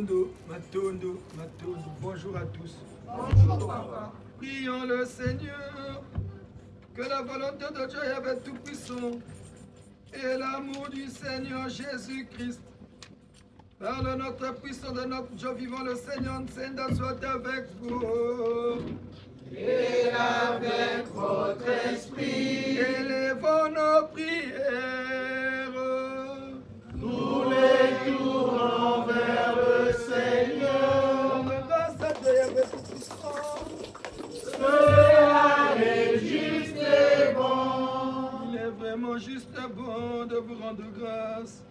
Matondo. Bonjour à tous. Bonjour, papa. Prions le Seigneur, que la volonté de Dieu est tout-puissant et l'amour du Seigneur Jésus-Christ, par le notre puissant de notre Dieu vivant, le Seigneur Nsenda, soit avec vous. Et avec votre esprit. Élevons nos prières. Nous les tournons vers le Seigneur. Grâce à Dieu avec tout-puissant. Cela est juste et bon. Il est vraiment juste et bon de vous rendre grâce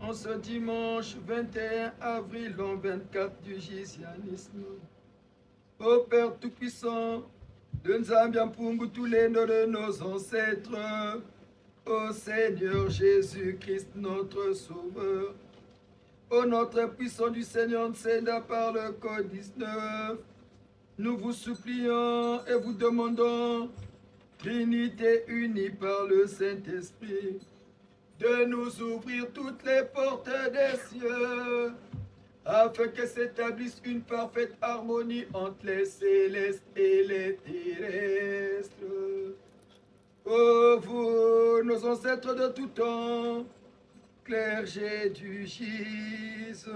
en ce dimanche 21 avril, l'an 24 du Jésianisme. Ô Père Tout-Puissant, de Nzambiampungu, tous les noms de nos ancêtres, ô Seigneur Jésus-Christ, notre Sauveur, ô notre puissant du Seigneur Nsenda par le Code 19, nous vous supplions et vous demandons, Trinité unie par le Saint-Esprit, de nous ouvrir toutes les portes des cieux, afin que s'établisse une parfaite harmonie entre les célestes et les terrestres. Ô vous, nos ancêtres de tout temps, clergé du Gise,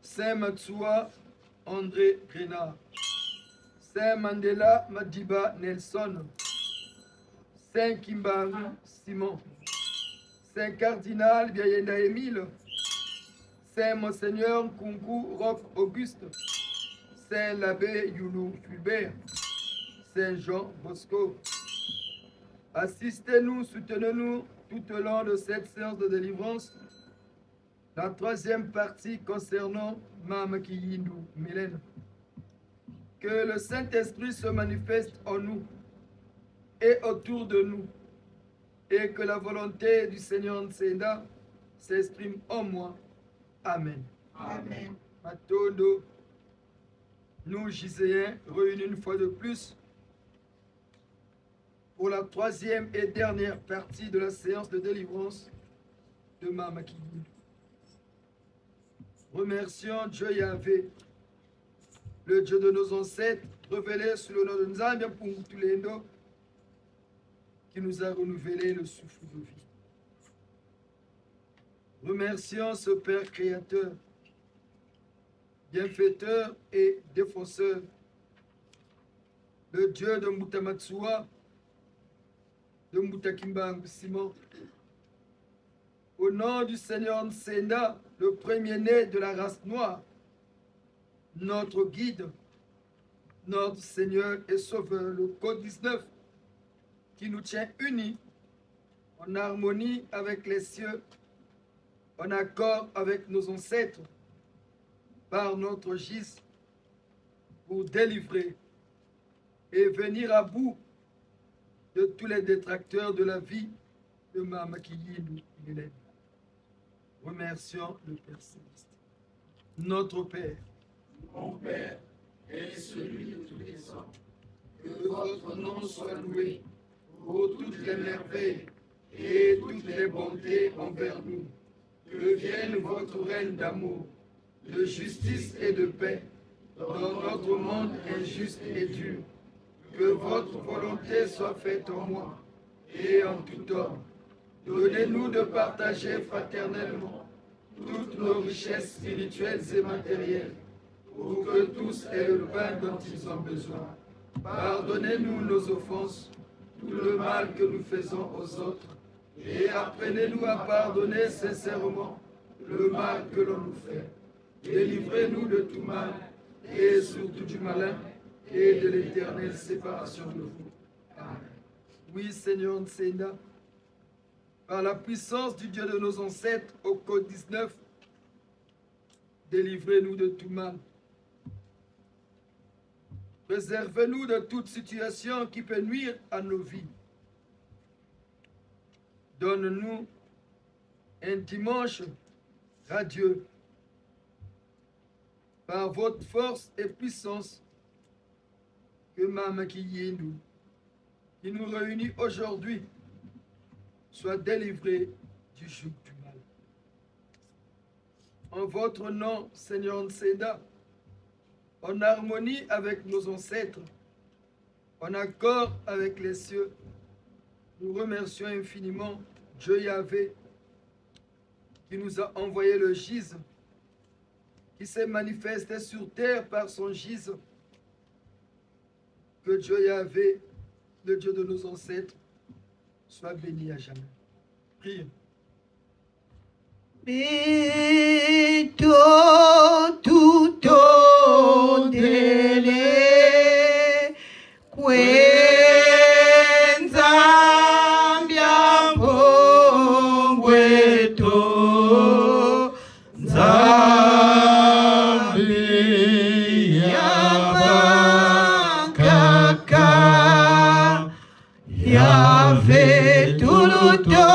Saint Matsua, André Grenard, Saint Mandela Madiba Nelson, Saint Kimbang Simon, Saint Cardinal Biayenda Émile, Saint Monseigneur Nkunku Roch Auguste, Saint l'abbé Youlou Fulbert, Saint Jean Bosco. Assistez-nous, soutenez-nous tout au long de cette séance de délivrance. La troisième partie concernant Mame Kiyindou Mylène. Que le Saint-Esprit se manifeste en nous et autour de nous, et que la volonté du Seigneur Nsenda s'exprime en moi. Amen. Amen. Matondo, nous Giséens, réunis une fois de plus pour la troisième et dernière partie de la séance de délivrance de Mame Kiyindou. Remercions Dieu Yahvé, le Dieu de nos ancêtres, révélé sous le nom de Nzambiampungu Tulendo, qui nous a renouvelé le souffle de vie. Remercions ce Père créateur, bienfaiteur et défenseur, le Dieu de Mutamatsua, de Mutakimbang Simon. Au nom du Seigneur Nsenda, le premier-né de la race noire, notre guide, notre Seigneur et Sauveur, le Code 19, qui nous tient unis, en harmonie avec les cieux, en accord avec nos ancêtres, par notre gis, pour délivrer et venir à bout de tous les détracteurs de la vie de Mame Kiyindou Mylène. Remercions le Père Céleste. Notre Père, Mon Père, et celui de tous les hommes, que votre nom soit loué pour toutes les merveilles et toutes les bontés envers nous. Que vienne votre règne d'amour, de justice et de paix dans notre monde injuste et dur. Que votre volonté soit faite en moi et en tout homme. Donnez-nous de partager fraternellement toutes nos richesses spirituelles et matérielles, pour que tous aient le pain dont ils ont besoin. Pardonnez-nous nos offenses, tout le mal que nous faisons aux autres, et apprenez-nous à pardonner sincèrement le mal que l'on nous fait. Délivrez-nous de tout mal, et surtout du malin, et de l'éternelle séparation de vous. Amen. oui Seigneur Nsenda, par la puissance du Dieu de nos ancêtres au Code 19, délivrez-nous de tout mal. Préservez-nous de toute situation qui peut nuire à nos vies. Donne-nous un dimanche radieux. Par votre force et puissance, que Mame Kiyindou, qui nous réunit aujourd'hui, soit délivré du joug du mal. en votre nom, Seigneur Nseda, en harmonie avec nos ancêtres, en accord avec les cieux. Nous remercions infiniment Dieu Yahvé qui nous a envoyé le gise, qui s'est manifesté sur terre par son gise. Que Dieu Yahvé, le Dieu de nos ancêtres, soit béni à jamais. Prions. Bito tuto dele kwenza mbyambongweto nzambi yabakaka yave tuluto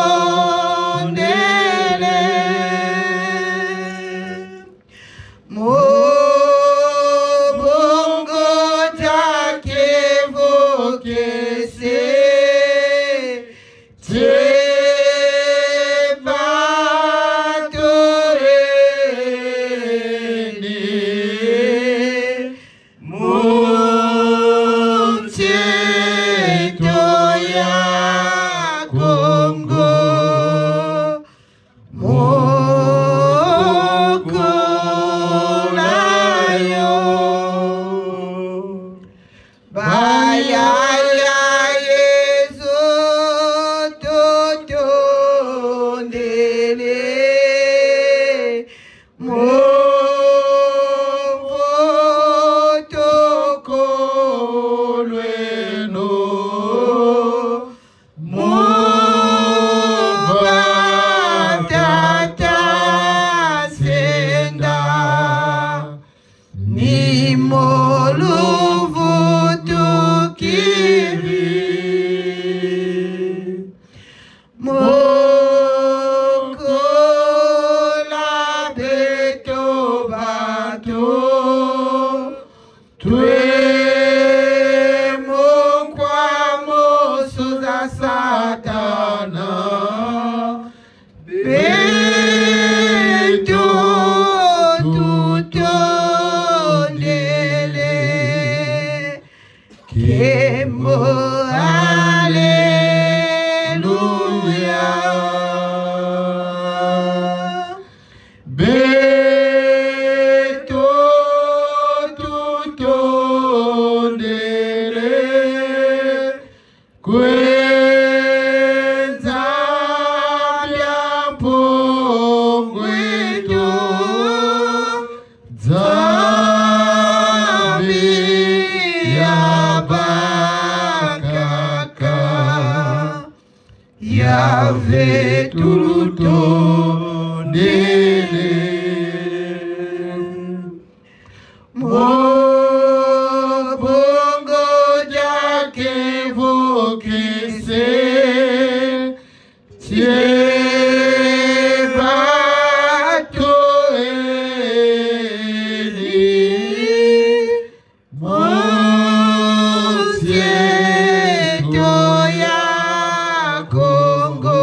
Yahvé tuluto dele Mobongo jake vokese Tiebato eli Mosieto ya Congo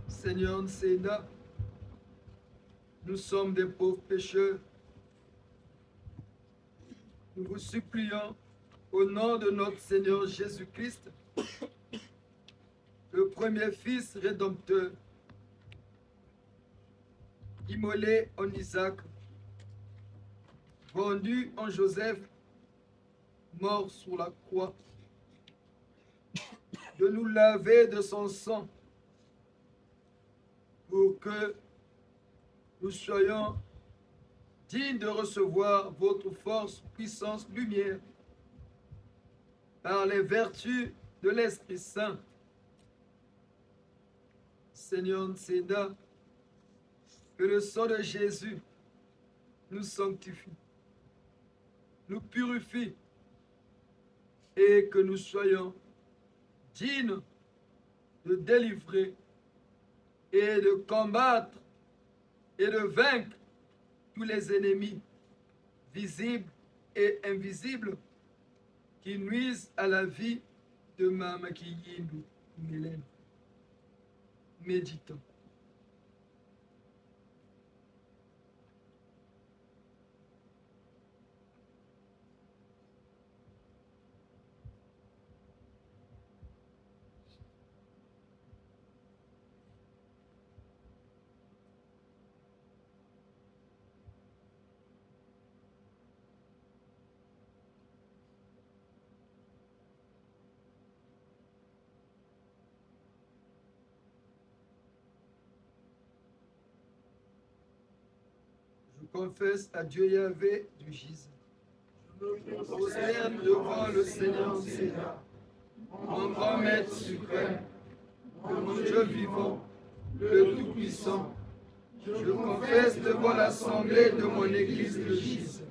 Seigneur Nseda, nous sommes des pauvres pécheurs. Nous vous supplions, au nom de notre Seigneur Jésus-Christ, le premier Fils rédempteur, immolé en Isaac, vendu en Joseph, mort sur la croix, de nous laver de son sang pour que nous soyons dignes de recevoir votre force, puissance, lumière par les vertus de l'Esprit Saint. Seigneur Nseda, que le sang de Jésus nous sanctifie, nous purifie et que nous soyons dignes de délivrer et de combattre et de vaincre tous les ennemis visibles et invisibles, qui nuisent à la vie de Mama Kiyindu Mélène. Méditons. Confesse à Dieu Yahvé du Gisant. Je me prosterne devant le Seigneur Sénat, mon grand maître suprême, mon Dieu vivant, le Tout-Puissant. Je confesse devant l'assemblée de mon Église de Gisant.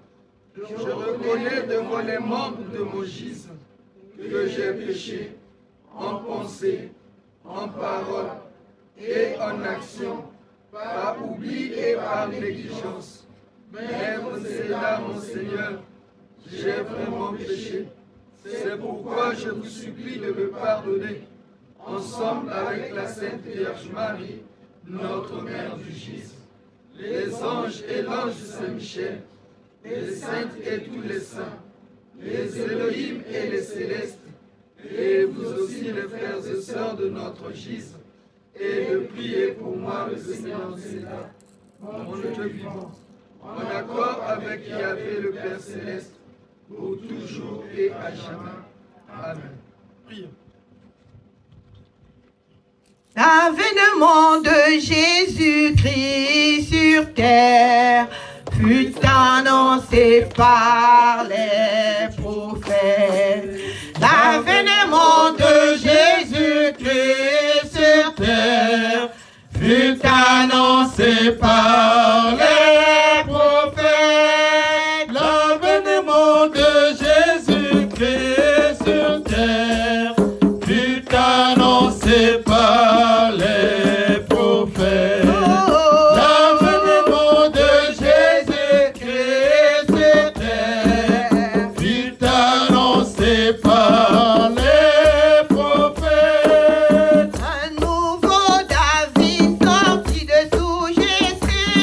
Je reconnais devant les membres de mon Gisant que j'ai péché en pensée, en parole et en action, par oubli et par négligence. Mais Sénat, mon Seigneur, j'ai vraiment péché. C'est pourquoi je vous supplie de me pardonner, ensemble avec la Sainte Vierge Marie, notre Mère du Gisant, les anges et l'ange Saint-Michel, les saintes et tous les saints, les Elohim et les célestes, et vous aussi les frères et sœurs de notre Gisant, et de prier pour moi le Seigneur Sénat, mon Dieu vivant, en accord avec Yahvé le Père Céleste, pour toujours et à jamais. Amen. Prions. L'avènement de Jésus-Christ sur terre fut annoncé par les prophètes. L'avènement de Jésus-Christ sur terre fut annoncé par les prophètes. L'avènement de Jésus-Christ sur terre fut annoncé par les prophètes. L'avènement de Jésus-Christ sur terre fut annoncé par les prophètes. Un nouveau David sorti de sous Jésus,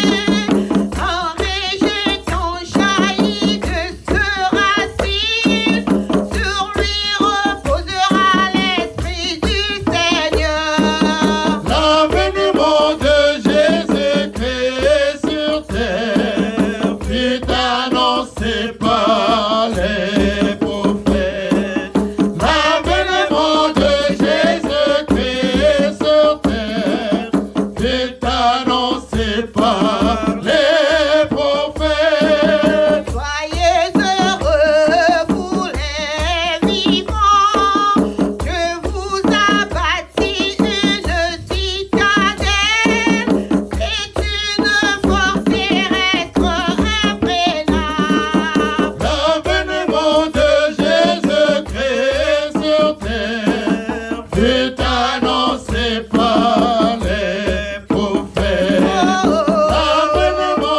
en rejetant jaillit de ce racine, sur lui reposera l'Esprit du Seigneur. L'avènement de Jésus-Christ sur terre fut annoncé par les prophètes. L'avènement de Jésus-Christ sur terre fut annoncé par les prophètes. Soyez heureux, vous les vivants, que vous a bâti une citadelle, c'est une forteresse imprenable. L'avènement de Jésus-Christ sur terre fut annoncé par les prophètes. L'avènement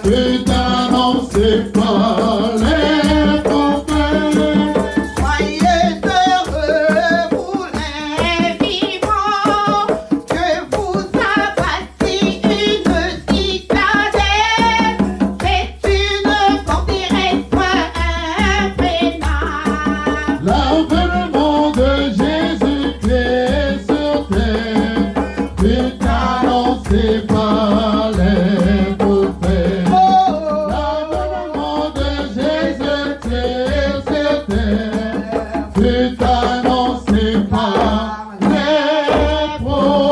fut annoncé par les prophètes. Soyez heureux, vous les vivants, que vous a bâti une citadelle. C'est une forteresse imprenable. L'avènement de Jésus-Christ sur terre fut annoncé par les prophètes. L'avènement de Jésus-Christ sur terre fut annoncé par les prophètes.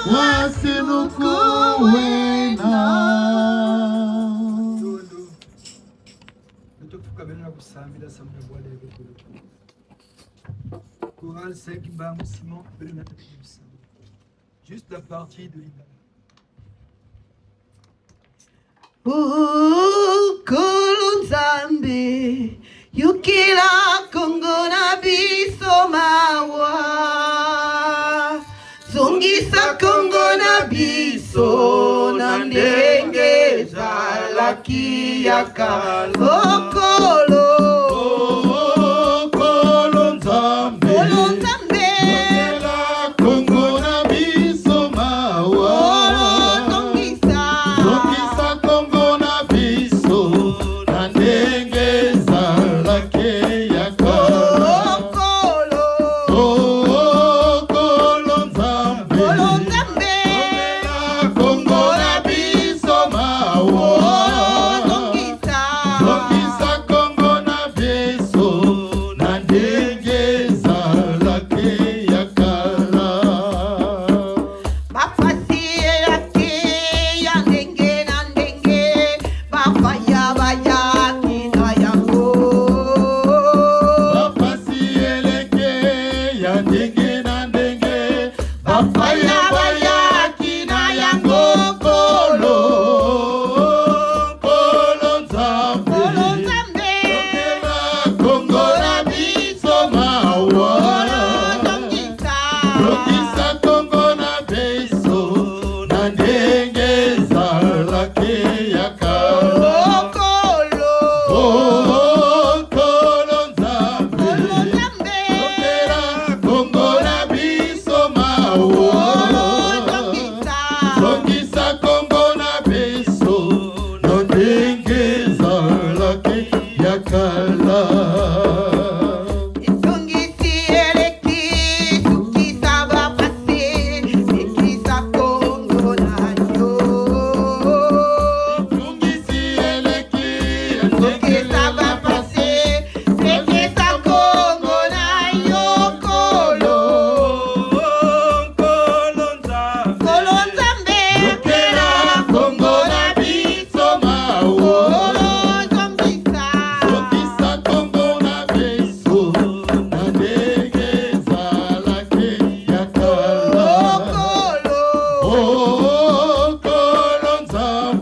Wasinuku wena kusambila samna bwale bekulu. Choral 5 bam Simon Bernat Sam. Juste la partie de l'Ida. Kulunzambe yukila Kongo na biso mawa zongisa Kongo na biso na ndenge ezalaki ya kala okolo Kolonzambe yokela Kongo na biso mawa zongisa Kongo na biso na ndenge ezalaki ya kala Kolonzambe yokela Kongo na biso mawa zongisa Kongo na biso na ndenge ezalaki ya kala bapasi elaki ya ndenge na ndenge bapaya bayaki na yango bapasi eleke ya ndenge na ndenge bapaya bayaki na yango kolo Kolonzambe yokela Kongo na biso mawa zongisa Kongo na biso na ndenge ezalaki ya kala Kolonzambe yokela Kongo na biso mawa zongisa Kongo na biso na ndenge ezalaki ya kala Itungisi eleki tukisa bapasi ekisa Kongo na yo Tungisi eleki tukisa bapasi ekisa Kongo na yo kolo Kolonzambe yokela Kongo na biso mawa zongisa zongisa Kongo na biso na ndenge ezalaki ya kala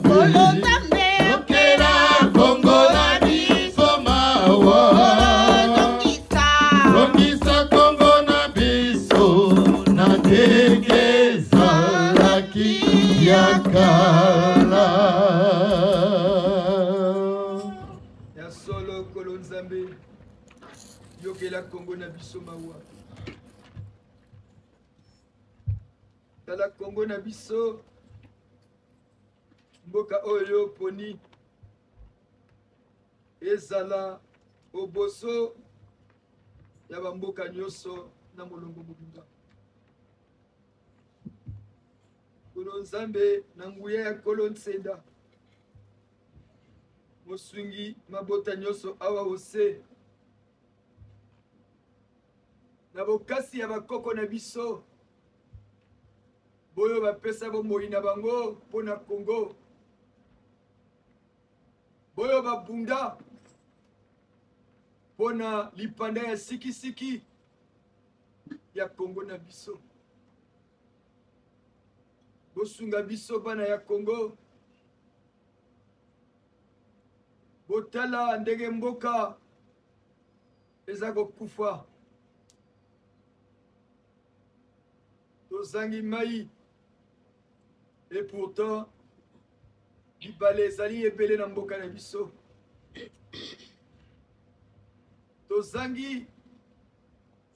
Kolonzambe yokela Kongo na biso mawa zongisa Kongo na biso na ndenge ezalaki ya kala Ya solo Kolonzambe yokela Kongo na biso mawa. Tala Kongo na biso mboka oyo poni ezala oboso ya bamboka nyonso na molongo mobimba. Kolonzambe na nguya ya Kolonsenda mosungi mabota nyonso awa ose na bokasi ya bakoko na biso boyo bapesa bomoi na bango mpo na Kongo boyo babunda mpo na lipanda ya sikisiki ya Kongo na biso bosunga biso bana ya Kongo botala ndenge mboka eza kokufa tozangi mai et pourtant libala ezali ebele na mboka na biso tozangi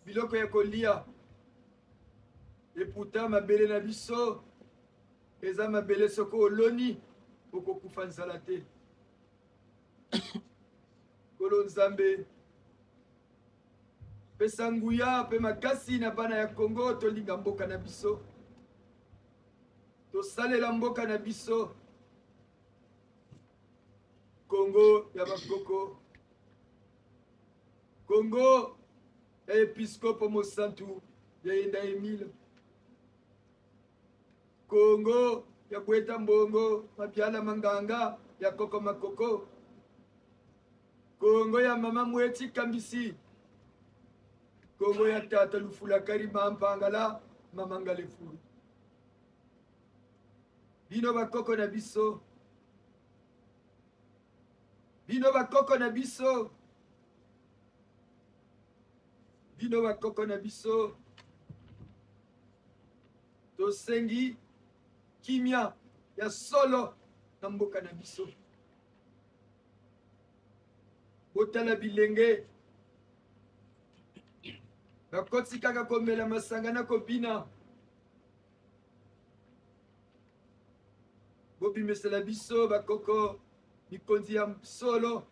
biloko ya kolia et pourtant mabele na biso eza mabele soko oloni okokufa nzala te Kolonzambe pesa nguya mpe makasi na bana ya Kongo tolinga mboka na biso tosalela mboka na biso Kongo ya bakoko Kongo ya episkopo mosantu ya Yenda Emile Kongo ya Bweta Mbongo Mabiala Manganga ya Koko Makoko Kongo ya mama mweti kambisi. Kongo ya tata lufula karima mpangala mama ngalefulu. Bino bakoko na biso. Bino bakoko na biso. Bino bakoko na biso. Tosengi kimia ya solo na mboka na biso. Botala bilenge. Bakotsi kaka komela masanga na kopina. Bobimesela biso bakoko mikonzi ya solo.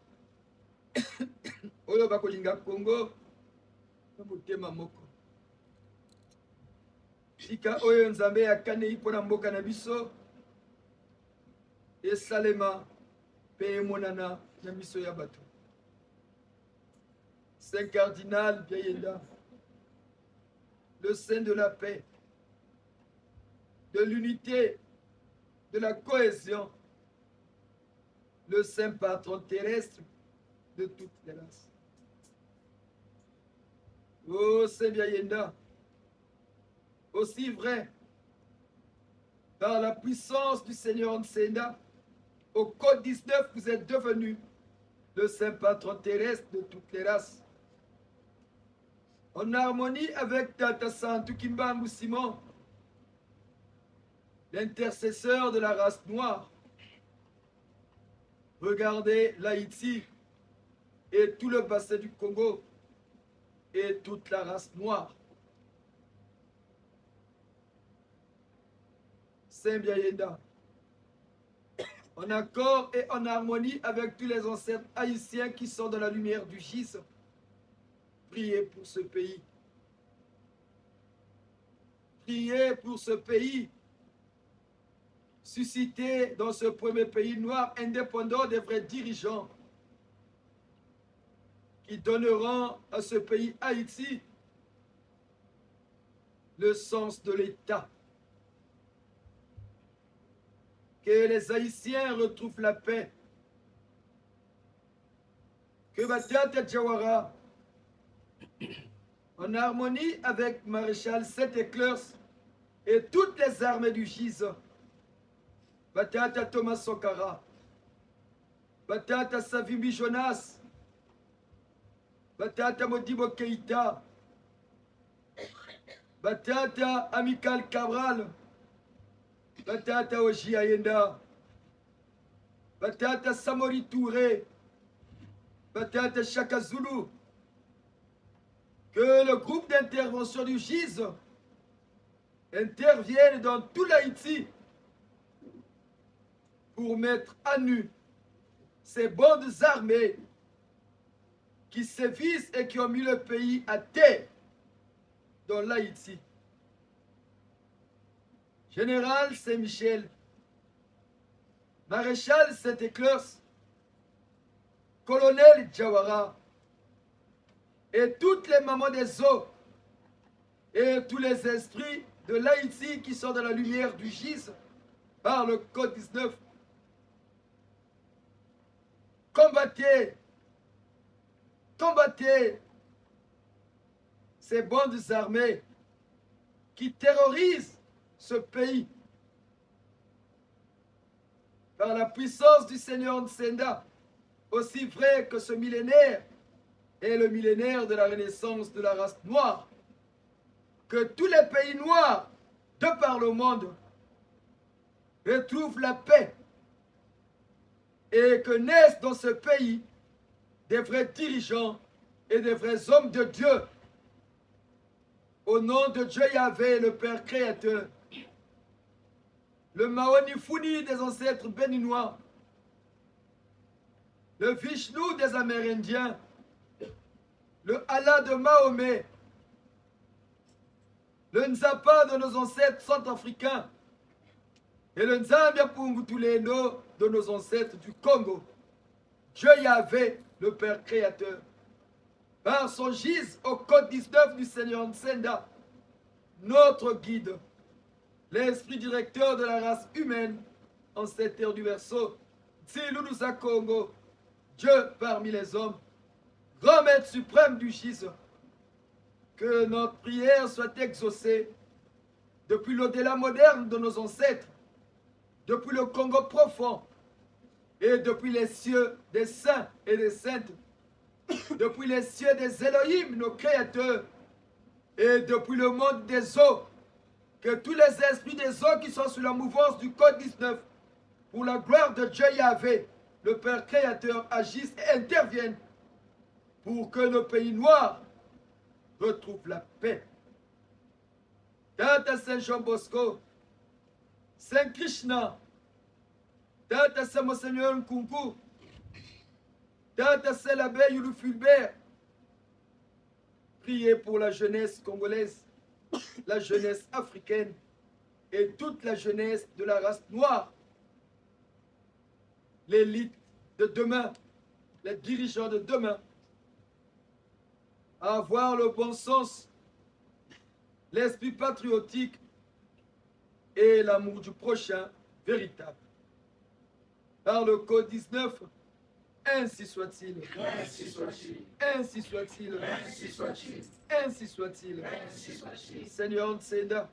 Oyo bakolinga Kongo na motema moko. Sika oyo nzambe ya kane ipo na mboka na biso. Esalema pe monana na miso ya bato. Saint Cardinal Biayenda, le saint de la paix, de l'unité, de la cohésion, le saint patron terrestre de toutes les races. Oh Saint Biayenda, aussi vrai, par la puissance du Seigneur Nsenda, au code 19, vous êtes devenu le saint patron terrestre de toutes les races. En harmonie avec Tata Santu Kimbambu Simon, l'intercesseur de la race noire. Regardez l'Haïti et tout le bassin du Congo et toute la race noire. Saint Biayenda, en accord et en harmonie avec tous les ancêtres haïtiens qui sont dans la lumière du Gis, priez pour ce pays. Priez pour ce pays. Suscitez dans ce premier pays noir indépendant des vrais dirigeants qui donneront à ce pays Haïti le sens de l'État. Que les Haïtiens retrouvent la paix. Que Batiata Jawara, en harmonie avec Maréchal Saint-Éclairs et toutes les armées du Gis, Batata Thomas Sankara, Batata Savimbi Jonas, Batata Modibo Keïta, Batata Amical Cabral, Batata Oji Ayenda, Batata Samori Touré, Batata Chaka Zulu. Que le groupe d'intervention du GIZ intervienne dans tout l'Haïti pour mettre à nu ces bandes armées qui sévissent et qui ont mis le pays à terre dans l'Haïti. Général Saint-Michel, Maréchal Saint-Éclairs, Colonel Jawara, et toutes les mamans des eaux et tous les esprits de l'Haïti qui sont dans la lumière du Gis par le code 19. Combattez, combattez ces bandes armées qui terrorisent ce pays par la puissance du Seigneur Nsenda, aussi vrai que ce millénaire est le millénaire de la renaissance de la race noire. Que tous les pays noirs de par le monde retrouvent la paix et que naissent dans ce pays des vrais dirigeants et des vrais hommes de Dieu. Au nom de Dieu Yahvé, le Père Créateur, le Mahonifuni des ancêtres béninois, le Vishnu des Amérindiens, le Allah de Mahomet, le Nzapa de nos ancêtres centrafricains et le Nzambia Pungutuleno de nos ancêtres du Congo. Dieu Yahvé, le Père Créateur, par son Gis au code 19 du Seigneur Nsenda, notre guide, l'esprit directeur de la race humaine en cette terre du berceau, Tsilunusa Congo, Dieu parmi les hommes, grand maître suprême du GIS, que notre prière soit exaucée depuis l'au-delà moderne de nos ancêtres, depuis le Congo profond et depuis les cieux des saints et des saintes, depuis les cieux des Elohim, nos créateurs, et depuis le monde des eaux, que tous les esprits des eaux qui sont sous la mouvance du Code 19, pour la gloire de Dieu Yahvé, le Père créateur, agissent et interviennent pour que le pays noir retrouve la paix. Tata Saint Jean Bosco, Saint Krishna, Tata Saint Monseigneur Nkunku, Tata Saint l'abbé Youlou Fulbert, priez pour la jeunesse congolaise, la jeunesse africaine et toute la jeunesse de la race noire, l'élite de demain, les dirigeants de demain, à avoir le bon sens, l'esprit patriotique et l'amour du prochain véritable. Par le Code 19, ainsi soit-il. Ainsi soit-il. Ainsi soit-il. Ainsi soit-il. Ainsi soit-il. Ainsi soit-il. Seigneur Nsenda,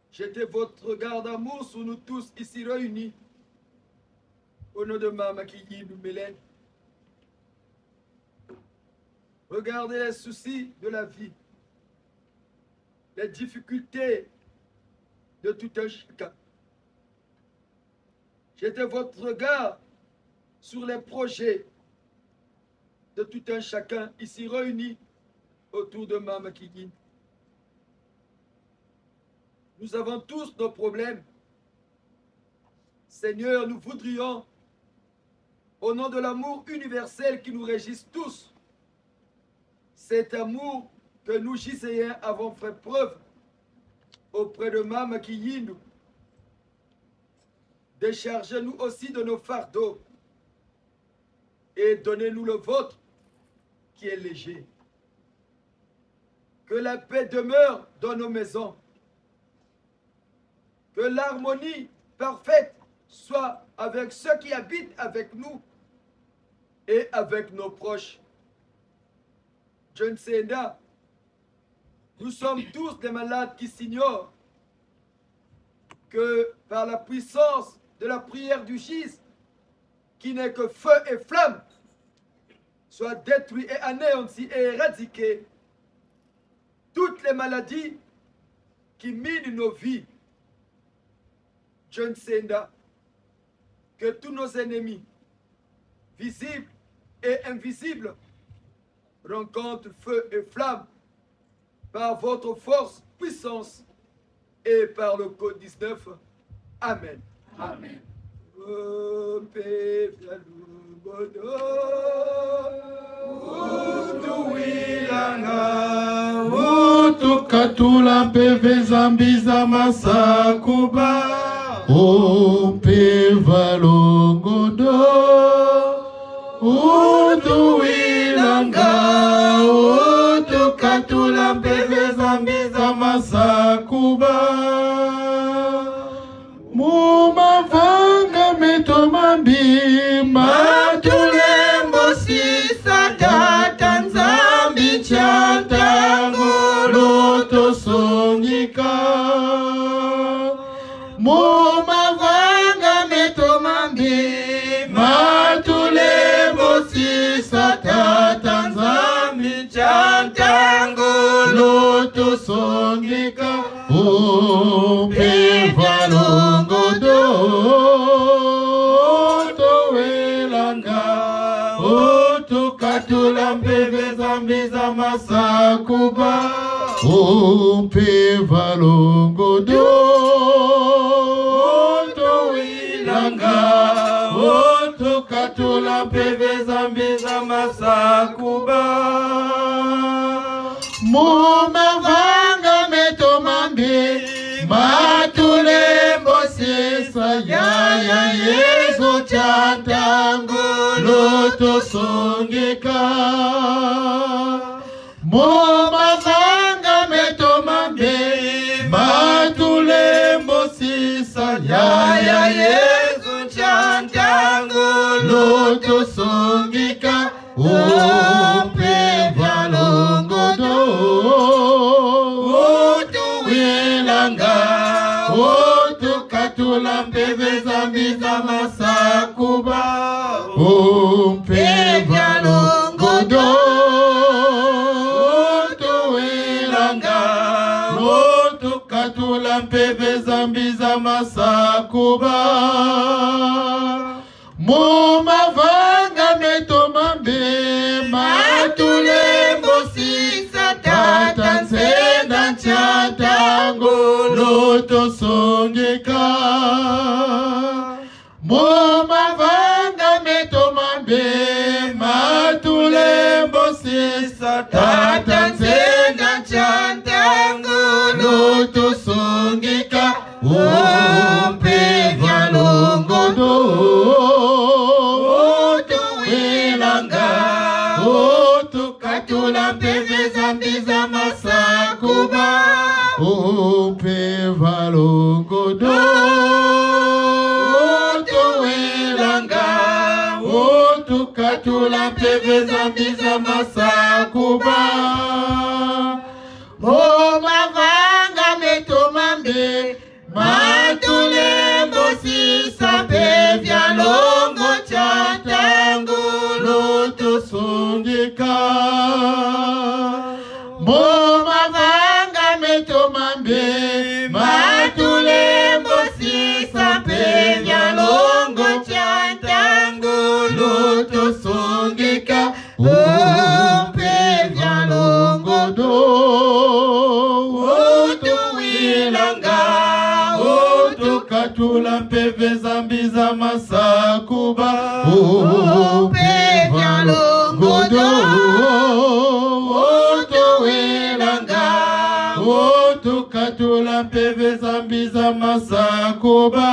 jetez votre regard d'amour sur nous tous ici réunis. Au nom de Mama Kiyi Mélène. Regardez les soucis de la vie, les difficultés de tout un chacun. Jetez votre regard sur les projets de tout un chacun ici réunis autour de Mama Kiyi. Nous avons tous nos problèmes. Seigneur, nous voudrions, au nom de l'amour universel qui nous régisse tous, cet amour que nous, Giséens, avons fait preuve auprès de Mama Kiyi, déchargez-nous aussi de nos fardeaux et donnez-nous le vôtre qui est léger. Que la paix demeure dans nos maisons. Que l'harmonie parfaite soit avec ceux qui habitent avec nous et avec nos proches. John Senda, nous sommes tous des malades qui s'ignorent que par la puissance de la prière du GIS, qui n'est que feu et flamme, soit détruit et anéanti et éradiqué toutes les maladies qui minent nos vies. John Senda, que tous nos ennemis, visibles et invisibles, rencontrent feu et flamme par votre force, puissance et par le Code 19. Amen. Amen. Utukatula peve zambiza masakuba Upeva longodo Utuilanga Utukatula peve zambiza masakuba Mumavanga metomambi Matulembo sisata tanzambi chantango loto songika Mumavanga metomambi Matulembo sisata tanzambi chantango loto songika Upeva longodo Toelanga Utukatula mpeve zambiza masakuba Upeva longodo Toelanga Utukatula mpeve zambiza masakuba Mumavanga metomambi Matulembo sisa ya Yesu chantango loto songeka Mumavanga metomambi Matulembo sisa ya Yesu chantango loto songeka zambi za masakuba umpevya longodo tuwelanga otukatula mpeve zambi za masakuba mumavanga metomambe matulembo sisa tata nsenda nchatango lotosongeka mumavanga metomambe matulembo sisa tata nsenda nchatango lotosongeka umpevya longodo tukatula mpeve zambi za masakuba upeva longodo tuwelanga tukatula mpeve zambi za masakuba mavanga metomambe matulembo sisa pevya longo chatangu lotosongeka mumavanga metomambe matulembo sisa pevya longo chatangu lotosongeka pevya longodo tukatula mpeve zambi za masakuba upevya longodo tuwelanga tukatula mpeve zambi za masakuba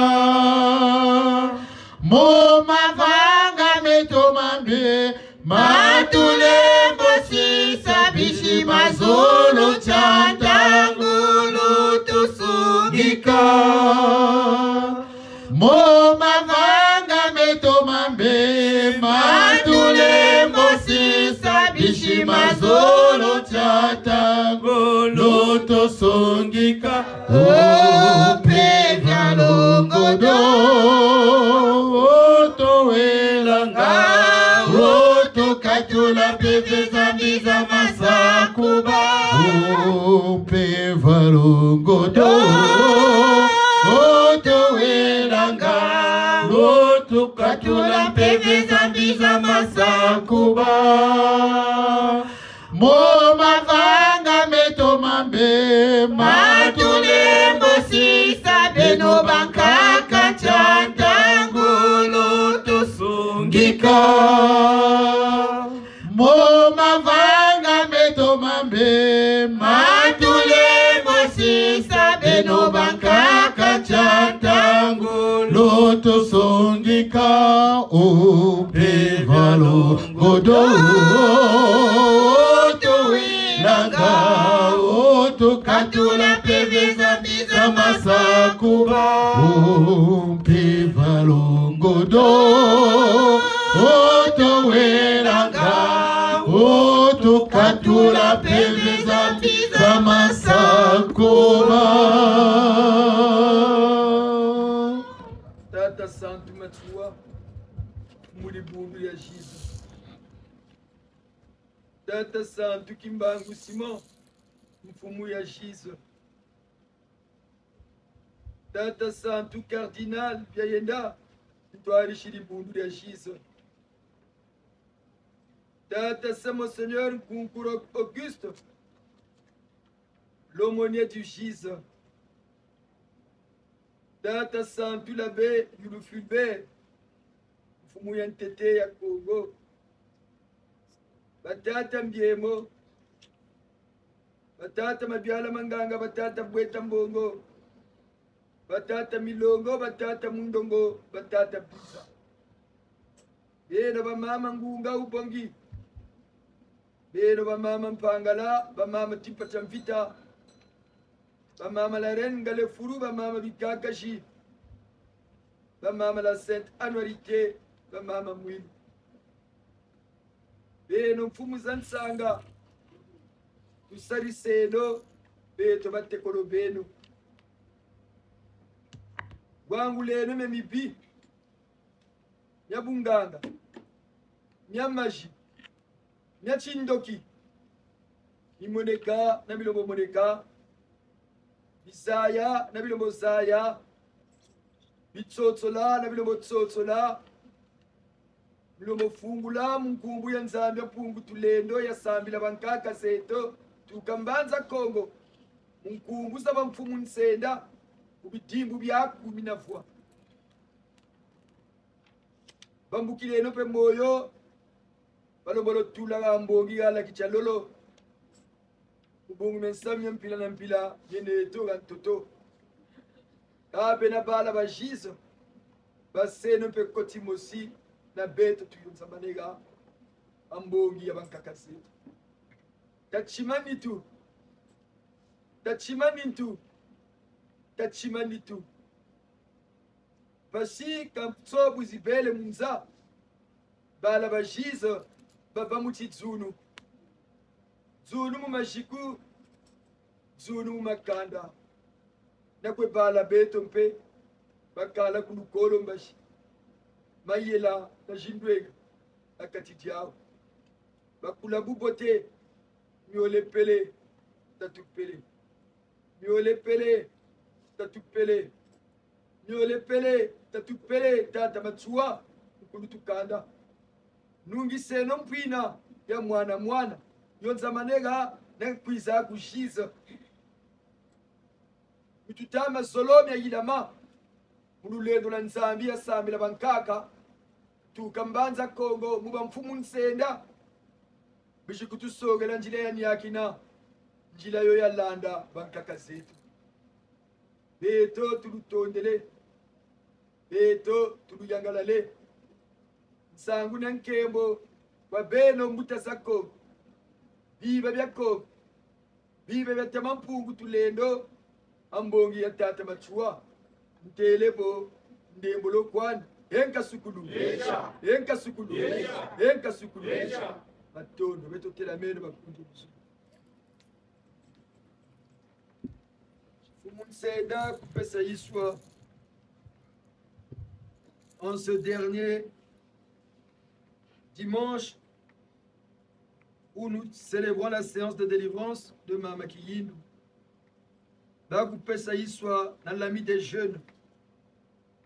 mumavanga metomambe matulembo sisa bishi mazolo chatangulu tusungika mumavanga metomambe matulembo sisa bishi mazolo chatangulu tusungika upevya longodo tuwelanga tukatula mpeve zambi za masakuba upeva longodo tuwelanga tukatula mpeve zambi za masakuba mumavanga metomambe matulembo sisa beno bankaka chantangulu tusungika mumavanga metomambe matulembo sisa beno bankaka chantangulu tusungika upeva longodo tuwelanga tukatula mpeve zambi za masakuba upeva longodo tuwelanga tukatula mpeve zambi za masakuba. Tata Santo Matua muribundo ya Jesus. Tata Santo Kimbangu Simon mfumu ya Jesus. Tata Santo Cardinal Biayenda Ntwari Shiribundo ya Jesus. Tata Saint Monseigneur Kunkuro Auguste, l'aumônier du Jesus. Tata Santo l'abbé Yulufulbe, Fumuyantete ya Congo. Batata Mbiemo, Batata Mabiala Manganga, Batata Bweta Mbongo, Batata Milongo, Batata Mundongo, Batata Pisa. Beno bamama Ngunga Ubongi. Beno bamama Mpangala, bamama Tipachamvita, bamama la Reine Galefuru, bamama Bikakashi, bamama la Sainte Annualité, bamama Mwilu. Beno Mfumu Zansanga, Usariseno, Beto Batekolo Beno. Wangu leno memipi. Nya bunganga. Nya maji. Nya chindoki. Imoneka na bilombo moneka. Bisaya na bilombo saya. Bitsotsola na bilombo tsotsola. Bilombo fungula munkumbu ya nzambi ya pungu tulendo ya sambila bankaka seto. Tukambanza Kongo. Munkumbu saba mfumu nsenda. Ubidimbu byaku minafua. Bambukile no pe moyo. Balobolo tula ngambongi gala kichalolo. Ubungu mensami mpila na mpila yene toga toto. Kabe na bala bajizo. Baseno pe kotimosi na beto tuyunza manega. Ambongi ya bankakaseto. Tachimani tu. Tachimani tu. Tachimani tu. Basi kamtsobu zibele munza. Bala bajizo. Baba muti dzunu. Dzunu mu mashiku. Dzunu mu makanda. Nakwe bala beto mpe. Bakala kulukolo mbashi. Mayela na jindwega. Akatidiao. Bakula bubote. Miole pele. Tatupele. Miole pele. Tatupele. Miole pele. Tatupele. Tata matsua. Ukulutukanda. Nungi seno mpina ya mwana yonza manega na kwiza kushiza mitutama solomi ya yilama mululendo la nzambi ya sami la bankaka tukambanza Kongo muba mfumu nsenda bishikutusogela njila ya nyakina njila yo ya landa bankaka zetu beto tulutondele beto tuluyangalale Sangu na nkembo kwa beno mbuta zako biba byako biba byatama mpungu tulendo ambongi ya tata machua mtelebo ndembolo kwana enka sukulu enka sukulu enka sukulu matondo beto tela meno bakundu fumunseida kupesa yiswa en ce dernier dimanche où nous célébrons la séance de délivrance de Mama Kiyindu. Bakupesa iswa na l'ami des jeunes.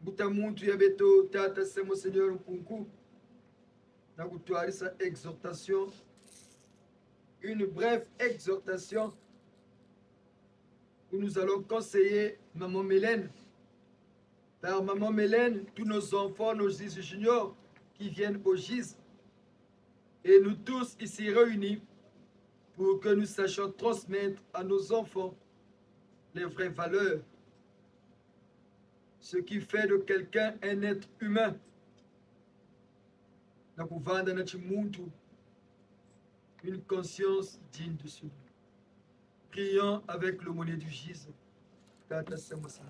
Butamuntu ya beto tata se Monseigneur Nkunku. Na kutwarisa exhortation. Une brève exhortation où nous allons conseiller Maman Mélène. Par Maman Mélène, tous nos enfants, nos fils juniors qui viennent au GIS, et nous tous ici réunis pour que nous sachions transmettre à nos enfants les vraies valeurs, ce qui fait de quelqu'un un être humain. Une conscience digne de ce nom. Prions avec l'aumônier du GIS. Tata Samosa.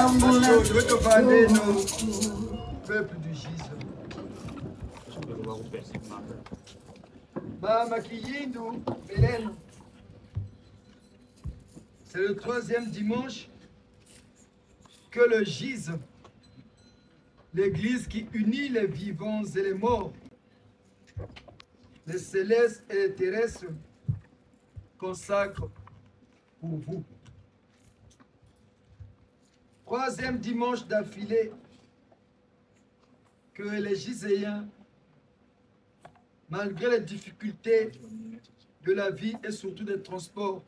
Parce que je veux te parler, nos peuples du Gise. Mamakiyindu, Hélène. C'est le 3e dimanche que le Gise, l'église qui unit les vivants et les morts, les célestes et les terrestres, consacre pour vous. 3e dimanche d'affilée que les Giséens, malgré les difficultés de la vie et surtout des transports,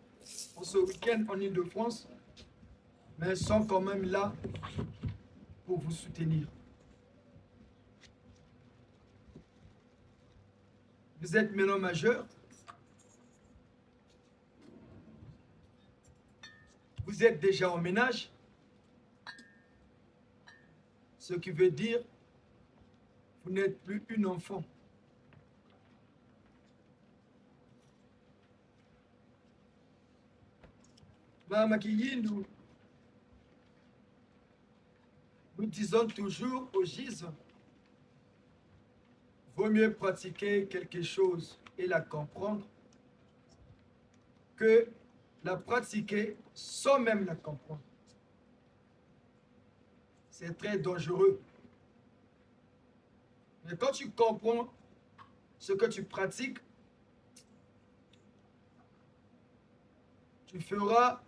pour ce week-end en Ile-de-France, mais sont quand même là pour vous soutenir. Vous êtes maintenant majeur. Vous êtes déjà en ménage. Ce qui veut dire vous n'êtes plus une enfant. Mamakiyindu, nous disons toujours au Gise, vaut mieux pratiquer quelque chose et la comprendre que la pratiquer sans même la comprendre. C'est très dangereux. Mais quand tu comprends ce que tu pratiques, tu feras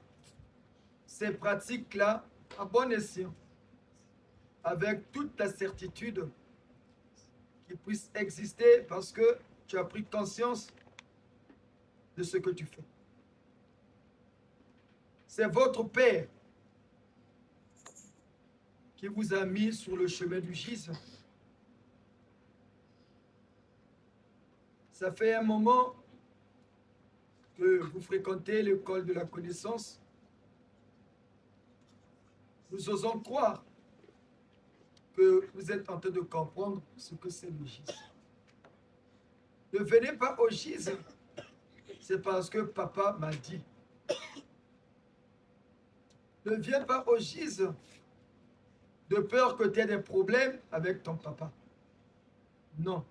ces pratiques-là à bon escient, avec toute la certitude qu'il puisse exister parce que tu as pris conscience de ce que tu fais. C'est votre Père qui vous a mis sur le chemin du Gise. Ça fait un moment que vous fréquentez l'école de la connaissance. Nous osons croire que vous êtes en train de comprendre ce que c'est le Gise. Ne venez pas au Gise, c'est parce que papa m'a dit. Ne viens pas au Gise de peur que tu aies des problèmes avec ton papa. Non.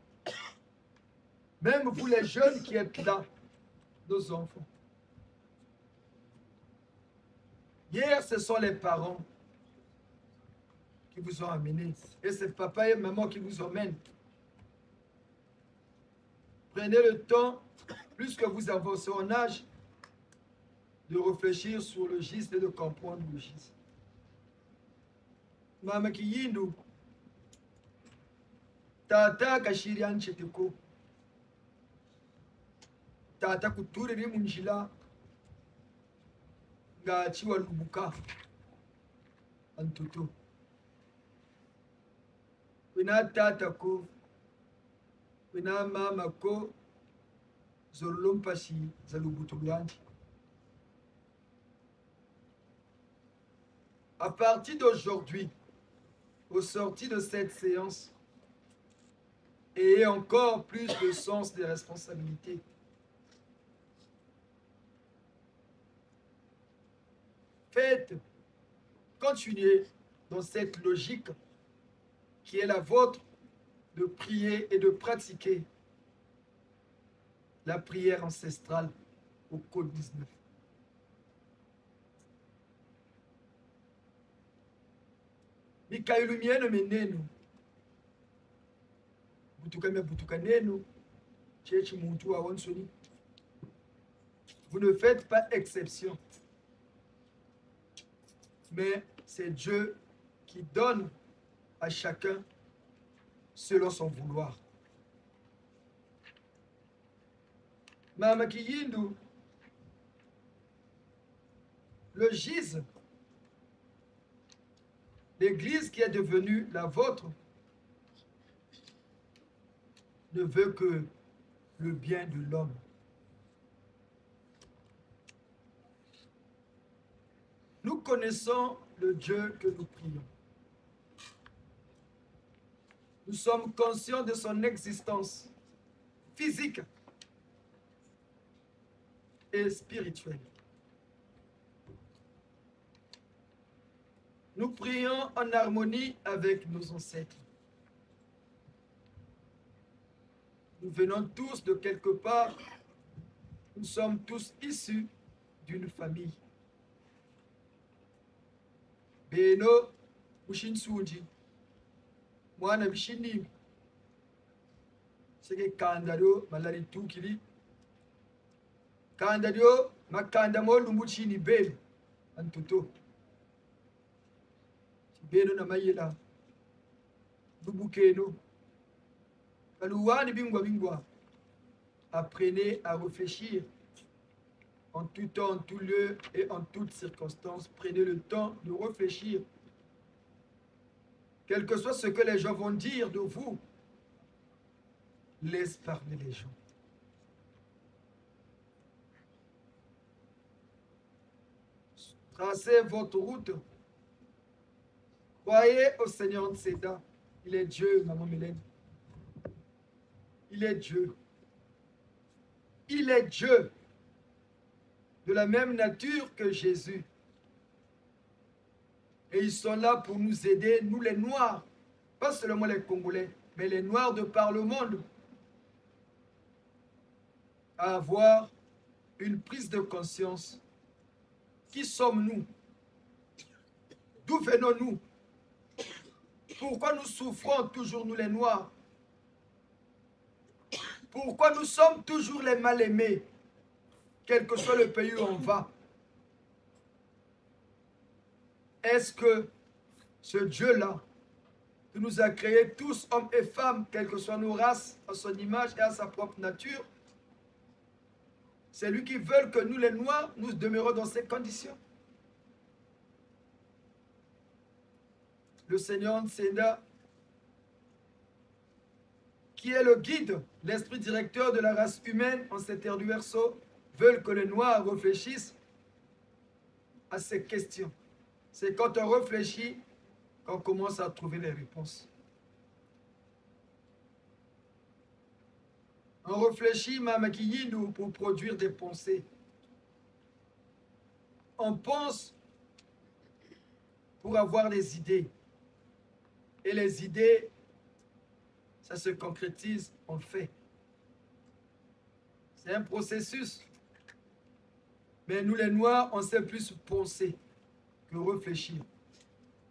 Même vous les jeunes qui êtes là, nos enfants. Hier, ce sont les parents qui vous ont amenés. Et c'est papa et maman qui vous emmènent. Prenez le temps, plus que vous avancez en âge, de réfléchir sur le Gise et de comprendre le Gise. Mamakiyindu, tata kashirian cheteko, tata kuturiri munjila, nga chiwa lubuka, antutu. Wina tata ko, wina mama ko, zolumpashi zalubutuluanti. À partir d'aujourd'hui, au sorti de cette séance, ayez encore plus de sens des responsabilités. Faites, continuez dans cette logique qui est la vôtre de prier et de pratiquer la prière ancestrale au code 19. Mikayulumieno menenu butukame butukanenu chechi muntu wa wonsoni. Vous ne faites pas exception, mais c'est Dieu qui donne à chacun selon son vouloir. Mamakiyindu, le Gise, l'église qui est devenue la vôtre, ne veut que le bien de l'homme. Nous connaissons le Dieu que nous prions. Nous sommes conscients de son existence physique et spirituelle. Nous prions en harmonie avec nos ancêtres. Nous venons tous de quelque part. Nous sommes tous issus d'une famille. Beno Mushinsuji. Mwana Bishini. Sege Kandario Malari Tukili. Kandario Makandamo Lumbuchini Bel. Antuto. Beno Namayela. Lubukeno. Kalouani Bingwa Bingwa. Apprenez à réfléchir en tout temps, en tout lieu et en toutes circonstances. Prenez le temps de réfléchir. Quel que soit ce que les gens vont dire de vous, laisse parler les gens. Tracez votre route. Croyez au Seigneur Nseda. Il est Dieu, maman Mélène. Il est Dieu. Il est Dieu. De la même nature que Jésus. Et ils sont là pour nous aider, nous les Noirs. Pas seulement les Congolais, mais les Noirs de par le monde. À avoir une prise de conscience. Qui sommes-nous? D'où venons-nous? Pourquoi nous souffrons toujours, nous les Noirs? Pourquoi nous sommes toujours les mal-aimés, quel que soit le pays où on va? Est-ce que ce Dieu-là, qui nous a créés tous, hommes et femmes, quelles que soient nos races, à son image et à sa propre nature, c'est lui qui veut que nous, les Noirs, nous demeurons dans ces conditions? Le Seigneur Nseda, qui est le guide, l'esprit directeur de la race humaine en cette terre du verseau, veulent que les Noirs réfléchissent à ces questions. C'est quand on réfléchit qu'on commence à trouver les réponses. On réfléchit, Mamakiyindu, pour produire des pensées. On pense pour avoir des idées. Et les idées, ça se concrétise en fait. C'est un processus. Mais nous les Noirs, on sait plus penser que réfléchir.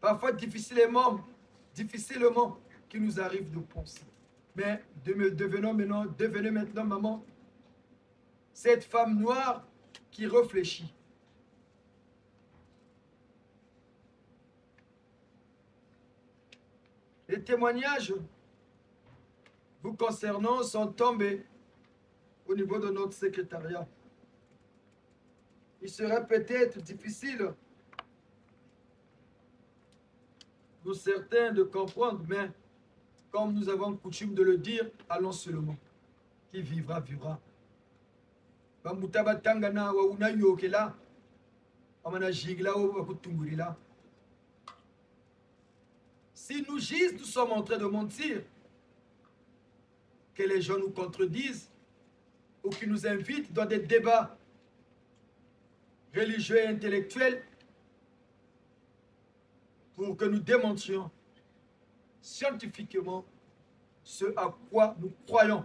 Parfois difficilement qu'il nous arrive de penser. Mais devenez maintenant, maman, cette femme noire qui réfléchit. Les témoignages vous concernant sont tombés au niveau de notre secrétariat. Il serait peut-être difficile pour certains de comprendre, mais comme nous avons coutume de le dire, allons seulement. Qui vivra, vivra. Si nous gisons, nous sommes en train de mentir, que les gens nous contredisent ou qui nous invitent dans des débats religieux et intellectuels pour que nous démontrions scientifiquement ce à quoi nous croyons.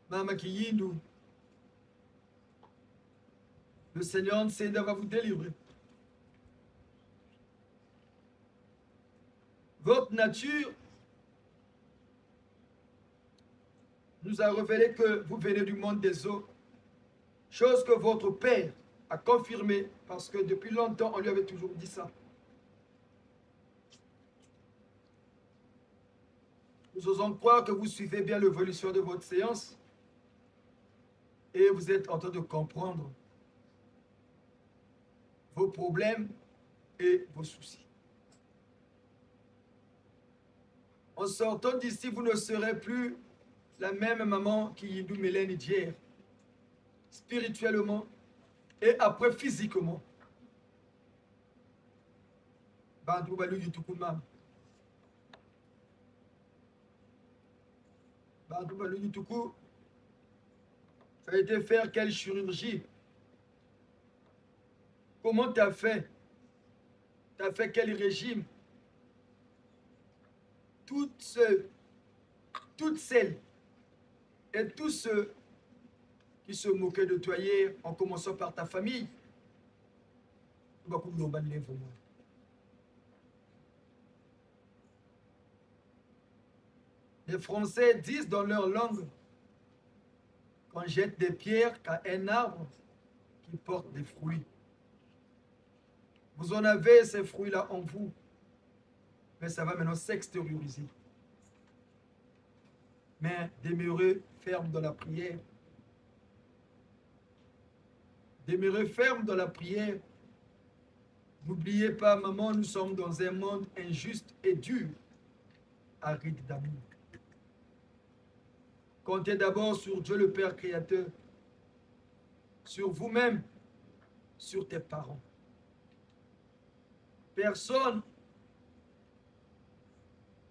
Mama Kiyindu, le Seigneur Nseda va vous délivrer. Votre nature nous a révélé que vous venez du monde des eaux, chose que votre père a confirmé parce que depuis longtemps on lui avait toujours dit ça. Nous osons croire que vous suivez bien l'évolution de votre séance et vous êtes en train de comprendre vos problèmes et vos soucis. En sortant d'ici, vous ne serez plus la même maman qui nous Mélène d'hier, spirituellement et après physiquement. Bantu balu yutuku mam. Bantu balu yutuku. Ça a été faire quelle chirurgie Comment tu as fait? Tu as fait quel régime? Toutes celles et tous ceux qui se moquaient de toi hier, en commençant par ta famille, les Français disent dans leur langue qu'on jette des pierres qu'à un arbre qui porte des fruits. Vous en avez ces fruits-là en vous, mais ça va maintenant s'extérioriser. Mais demeurez ferme dans la prière. Demeurez ferme dans la prière. N'oubliez pas, maman, nous sommes dans un monde injuste et dur, aride d'amour. Comptez d'abord sur Dieu le Père Créateur, sur vous-même, sur tes parents. Personne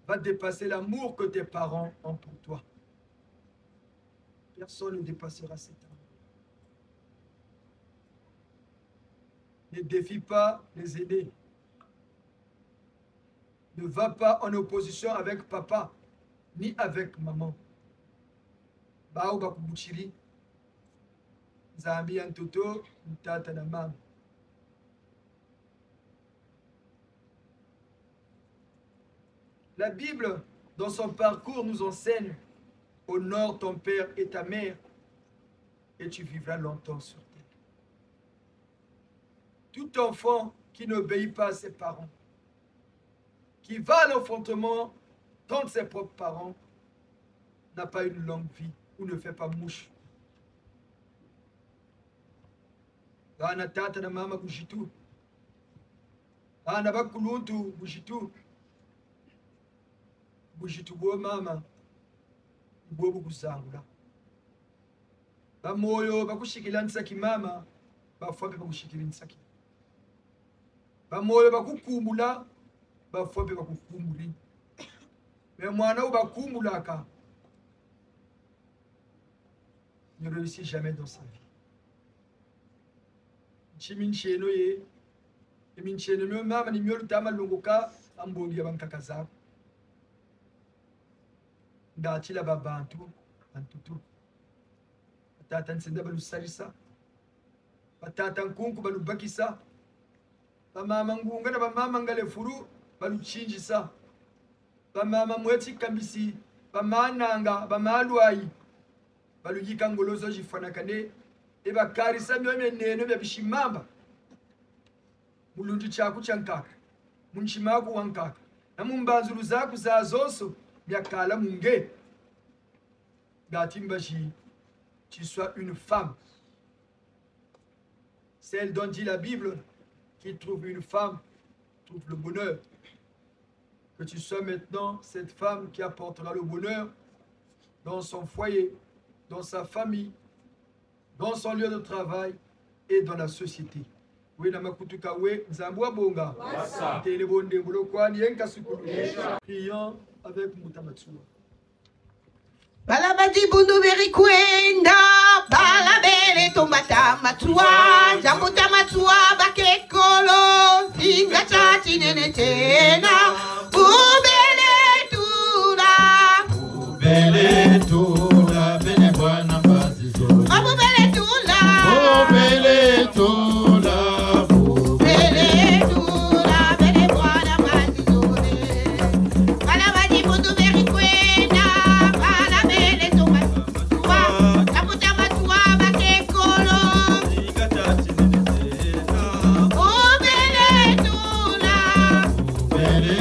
va dépasser l'amour que tes parents ont pour toi. Personne ne dépassera cet amour. Ne défie pas les aînés. Ne va pas en opposition avec papa, ni avec maman. Bao bakubuchiri, Zambi Antoto, Tata na mama. La Bible, dans son parcours, nous enseigne: honore ton père et ta mère, et tu vivras longtemps sur terre. Tout enfant qui n'obéit pas à ses parents, qui va à l'enfantement contre ses propres parents, n'a pas une longue vie ou ne fait pas mouche. Bana tata na mama bushitu. Bana bakuluntu bushitu. Bushitu bo mama. Bo bukuzangula. Bamoyo bakushikila nsaki mama, bafwape bakushikila nsaki. Bamoyo bakukumbula, bafwape bakukumbuli. Mais mwana ubakumbulaka ne réussit jamais dans sa vie. Chimincheno ye, mincheno no mama ni myolu tama lunguka ambongi abankaka zako. Ndachila babantu, antutu. Batata nsenda balusalisa. Batata nkunku balubakisa. Bamama ngunga na bamama ngalefuru baluchinjisa. Bamama mweti kambisi, bamananga, bamalwayi. Baluyika ngolozo jifanakane. Eba karisa myome neno bya bishimamba. Mulundu chaku chankaka. Munchimaku wankaka. Na mumbanzulu zaku za zoso byakala munge. Gatimbaji, tu sois une femme. Celle dont dit la Bible, qui trouve une femme, trouve le bonheur. Que tu sois maintenant cette femme qui apportera le bonheur dans son foyer, dans sa famille, dans son lieu de travail et dans la société. Oui, na makutuka we nzambwa bonga. Tele bonde bulokwani yenka sukulu. Prions avec Mutamatsua. Balabadi bundu berikwenda, balabele tombata matua, jamuta matua bakekolo, singa chati nene tena, ubele tula. Ubele tula, bene bwana mbazizo. Ubele tula. Ubele tula. Ubele tula, bene bwana mbazizo. Balabadi bundu berikwenda, balabele tombata, jamuta matua bakekolo, Singa chati nene tena. ubele tula. Ubele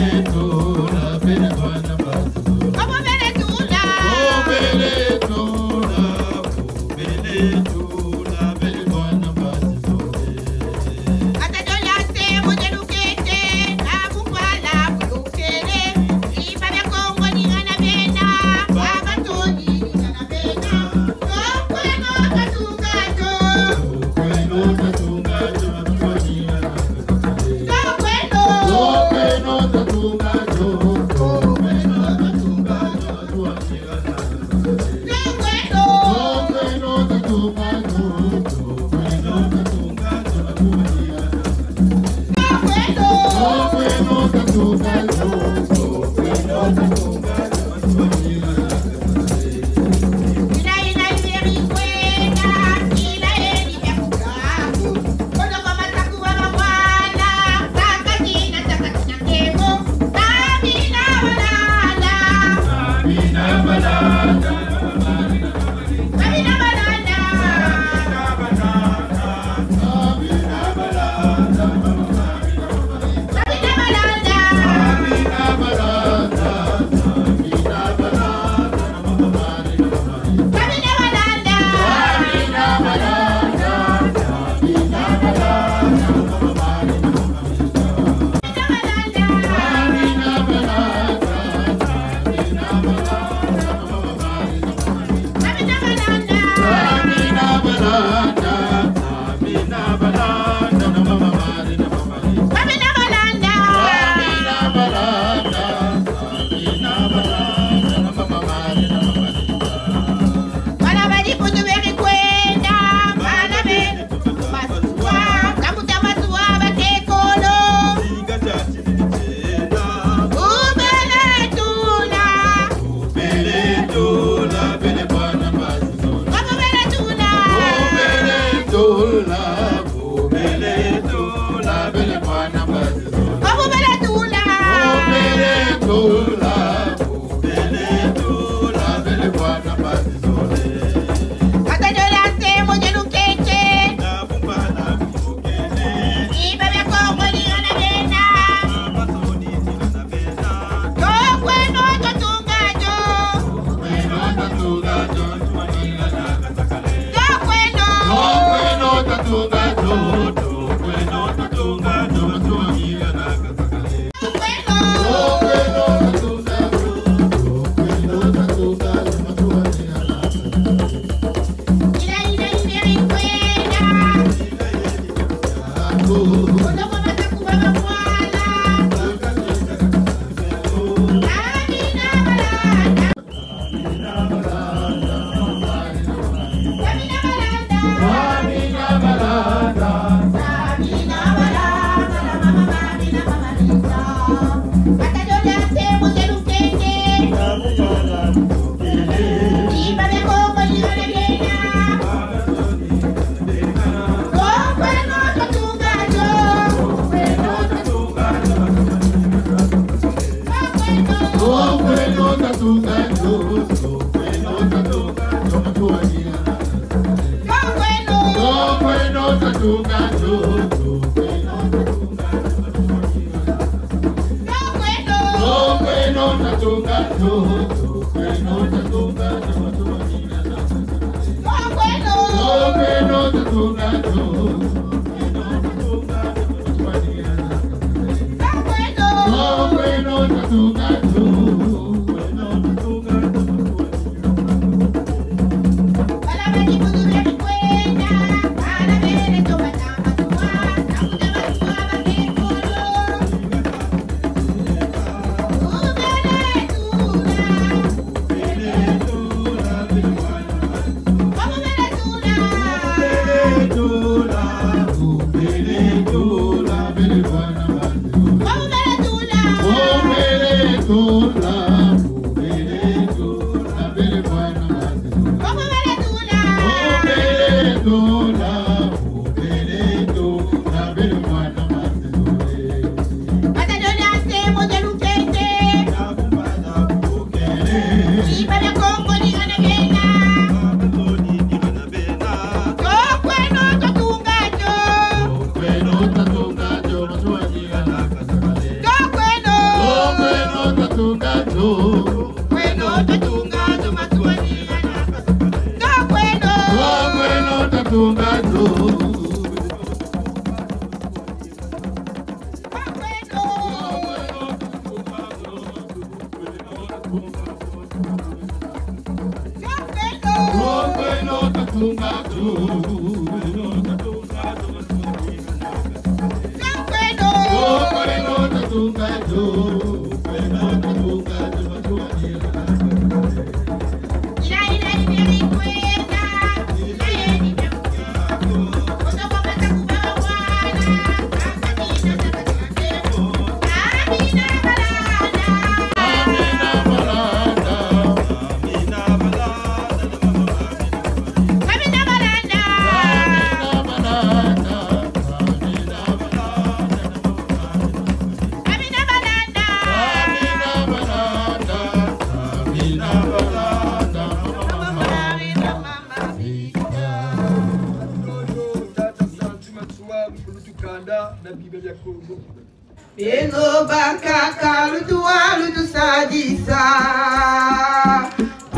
Beno bakaka lutua lutu sadisa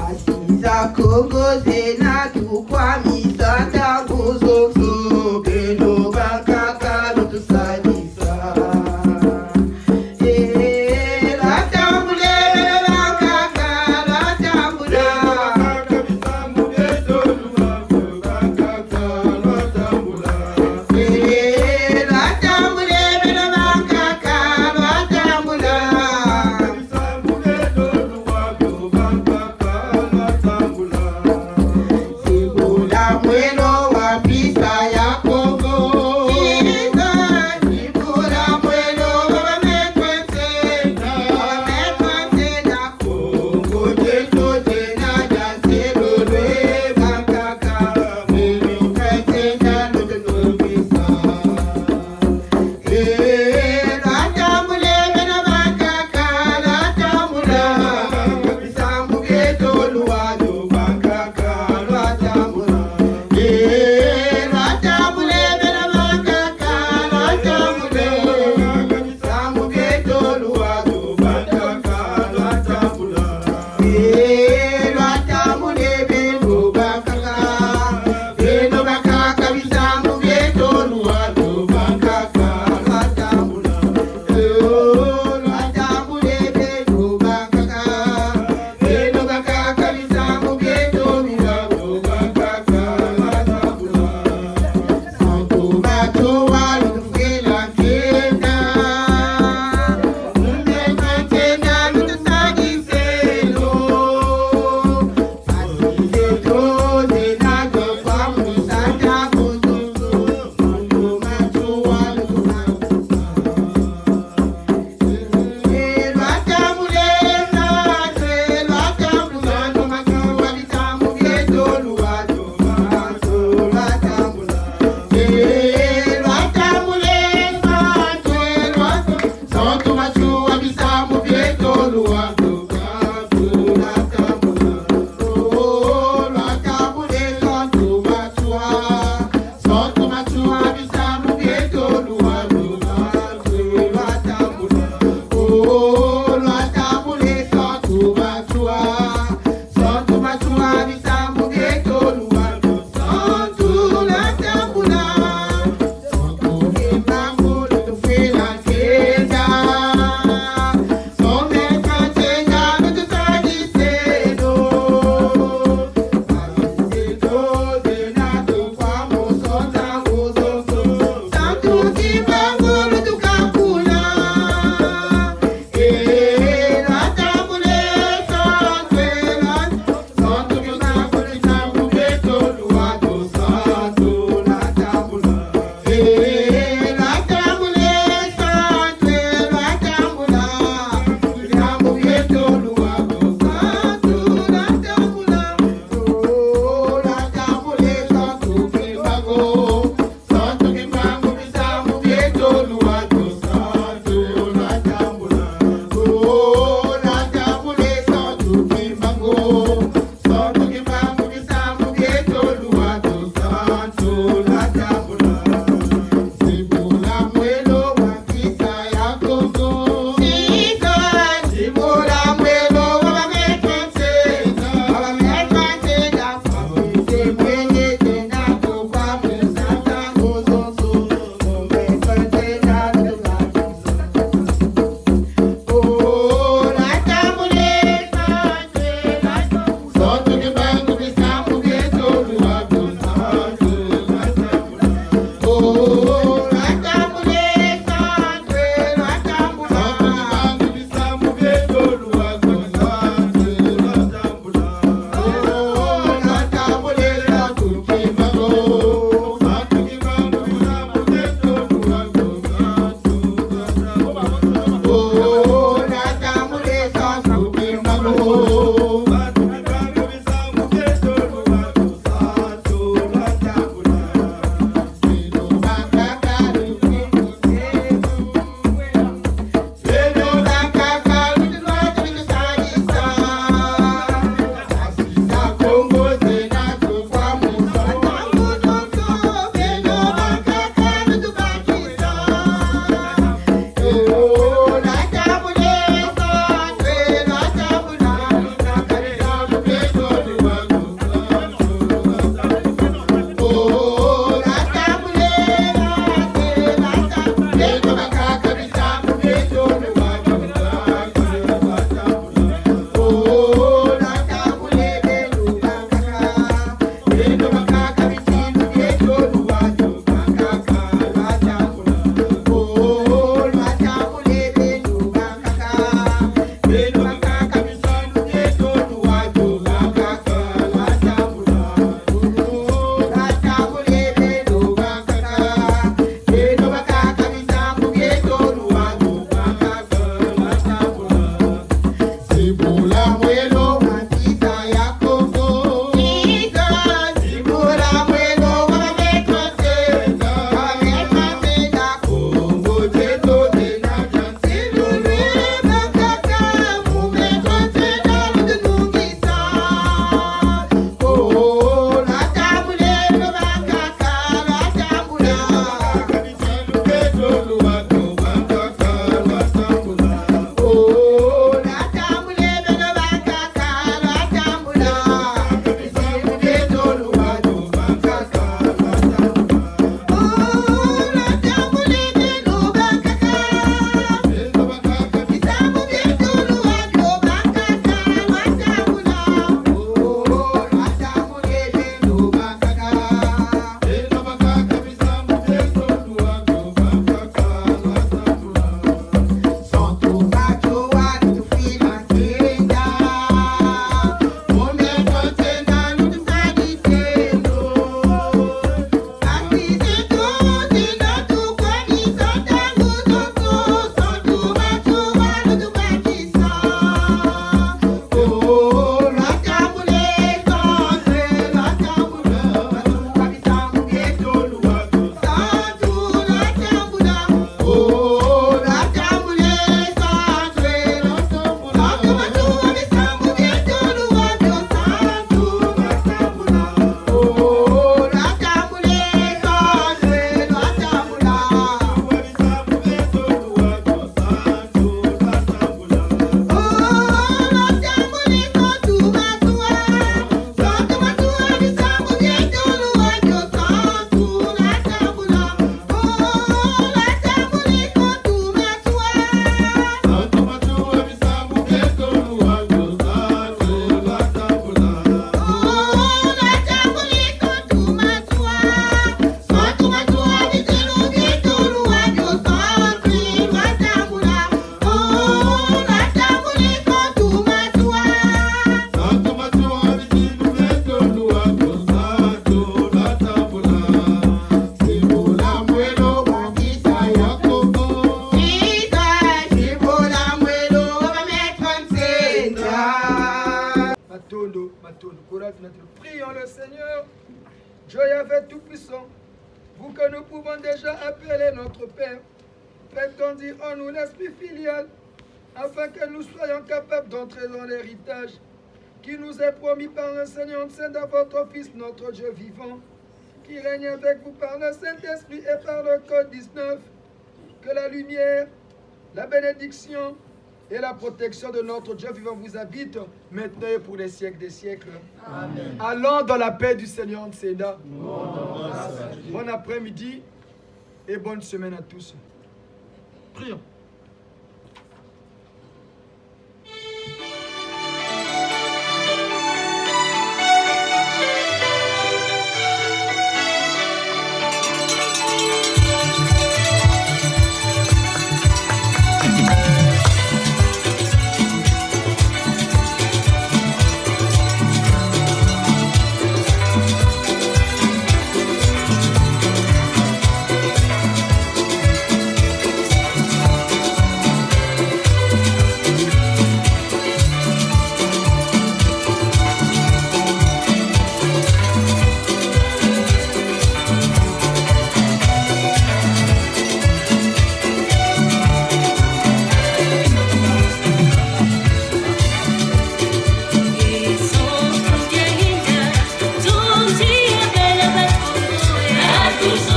Asiza Kongo zena tukwa misanda kuzozo Beno bakaka lutu sadisa La tambule bakaka la tambula Segura Prions le Seigneur, Dieu Yahvé Tout-Puissant, vous que nous pouvons déjà appeler notre Père, faites grandir en nous l'esprit filial, afin que nous soyons capables d'entrer dans l'héritage qui nous est promis par le Seigneur Saint de votre Fils, notre Dieu vivant, qui règne avec vous par le Saint-Esprit et par le Code 19, que la lumière, la bénédiction et la protection de notre Dieu vivant vous habitent maintenant et pour les siècles des siècles. Amen. Allons dans la paix du Seigneur Nseda. Bon après-midi et bonne semaine à tous. Prions. tous